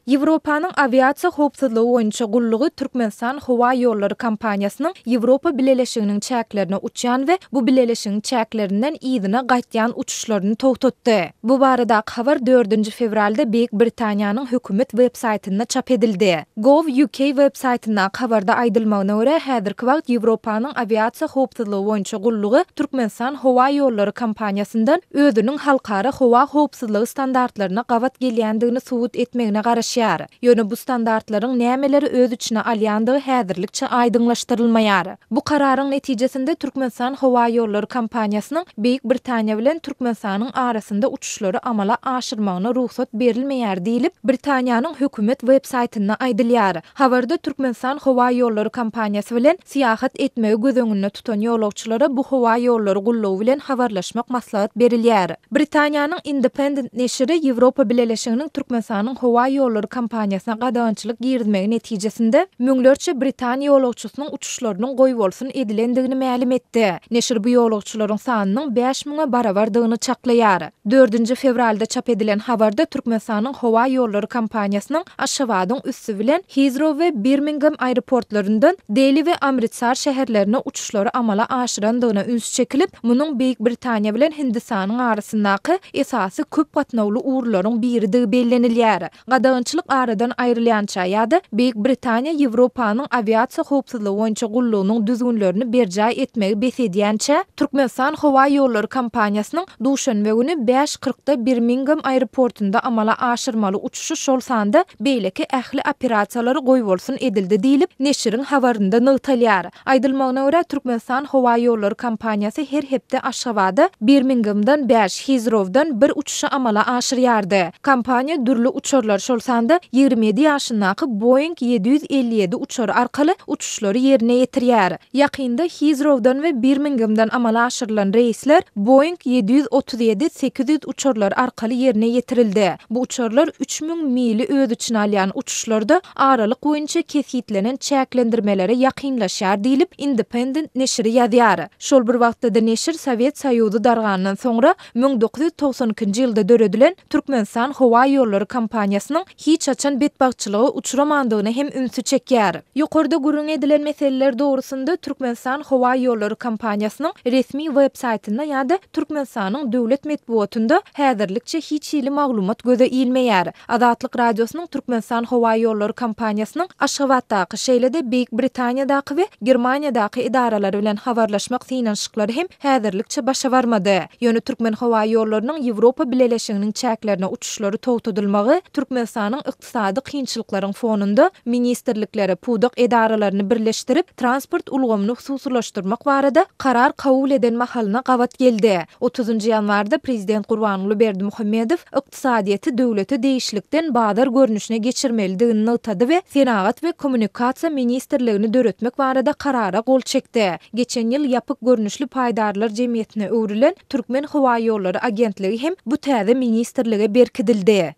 Ýewropanyň Awiasiýa howpsuzlygy boýunça gullugy Türkmenistan howaýollary kompaniýasynyň Ýewropa Bileleşiginiň çäklerine uçýan we bu bileleşigiň çäklerinden yzyna gaýtýan uçuşlaryny togtatdy. Bu baradaky habar 4 fewralda Beýik Britaniýanyň hökümet websaýtynda çap edildi. Gov.uk websaýtynda habarda aýdylmagyna görä häzirki wagt Ýewropanyň Awiasiýa howpsuzlygy boýunça gullugy Türkmenistan howaýollary kompaniýasyndan özüniň halkara howa howpsuzlygy standartlaryna gawat gelýändigini subut etmegine garaşýar. Ýöne bu standartlaryň nämeleri öz içine alýandygy häzirlikçe aýdyňlaşdyrylmaýar. Bu kararyň netijesinde Türkmenistan howaýollary kompaniýasynyň Beýik Britaniýa bilen Türkmenistanyň arasynda uçuşlary amala aşyrmagyna ruhsat berilmeýär diýilip Britaniýanyň hökümet websaýtynda aýdylýar. Habarda Türkmenistan howaýollary kompaniýasy bilen syýahat etmegi gözüňünde tutan ýolagçylara bu howaýollary gullugy bilen habarlaşmak maslahat berilýär. Britaniýanyň Independent neşri Ýewropa Bileleşiginiň Türkmenistanyň howaýollary kompaniýasyna gadançylyk girmegi netijesinde müňlerçe Britaniýa ýolagçysynyň uçuşlarynyň goýup bolsun edilendigini ma'lum etdi. Neşir bu ýolagçylaryň sanynyň 5000-e barabardygyny çaklaýar. 4 fevralda çap edilen habarda Türkmenistanyň howaýollary kompaniýasynyň Aşgabatyň üssü bilen Heathrow we Birmingham aeroportlaryndan Delhi we Amritsar şäherlerine uçuşlary amala aşyrandygyna üns çekilip, munyň Beýik Britaniýa bilen Hindistanyň arasyndaky esasy köp gatnawly uğurlaryň biridi bellenilýär. Gadançylyk aradan aýrylýança ýa-da Beýik Britaniýa Ýewropanyň Awiasiýa howpsuzlygy boýunça gullugynyň düzgünlerini berjä etmegi besedýänçä Türkmenistan howaýollary kompaniýasynyň duşanbe güni 5:40-da Birmingham aeroportunda amala aşyrmaly uçuşy şol sanda beýleki ähli operasiýalary goýup bolsun edildi diýilip neşiriň habarynda nöwtalýar. Aýdylmagyna görä Türkmenistan howaýollary kompaniýasy her hepde Aşgabada Birminghamdan 5, Heathrow'dan 1 uçuşy amala aşyrýardy. Kompaniýa dürli uçurlar şol sanda 27 ýaşyndaky Boeing 757 uçary arkaly uçuşlary ýerine ýetirýär. Ýakynda Heathrow'dan we Birminghamdan amala aşyrylan reisler Boeing 737-800 uçurlar arkaly ýerine ýetirildi. Bu uçurlar 3000 mili öz içine alýan uçuşlarda aralyk boýunça kesitlenen çäklendirmelere ýakynlaşýar diýilip Independent neşri ýazýar. Şol bir wagtda neşir Sowet Soýuzy dargandan soňra 1992-nji ýylda döredilen Türkmenistan howaýollary kompaniýasynyň hiç açan betbagçylygy uçuramandygyny hem ünsü çekýär. Ýokarda gurrun edilen meseleler dogrusunda Türkmenistan howaýollary kompaniýasynyň resmi websaýtynda ýa-da Türkmenistanyň döwlet medeniýetinde häzirlikçe hiç ýyly maglumat göze ilmeýär. Azatlyk radiosynyň Türkmenistan howaýollary kompaniýasynyň Aşgabatdaky şeýlede Beýik Britaniýadaky we Germaniýadaky idaralary bilen habarlaşmak synanşyklary hem häzirlikçe başa barmady. Ýöne Türkmenhowaýollarynyň Ýewropa Bileleşiginiň çäklerine uçuşlary togtadylmagy Türkmenistanyň ykdysady kynçylyklaryň fonunda ministrlikleri pudak edaralaryny birleşdirip transport ulgamyny hususlaşdyrmak barada karar kabul eden mahalyna gawat geldi. 30 ýanwarda prezident Gurbanuly Berdimuhammedow ykdysadyety döwleti değişlikden bazar görnüşine geçirmelidigini notady we Senagat we Kommunikasiýa ministrligini döretmek barada karara gol çekdi. Geçen ýyl ýapyk görnüşli paýdarlar jemgyýetine öwrilen Türkmen howaýollary agentligi hem bu täze ministrlige berkidildi.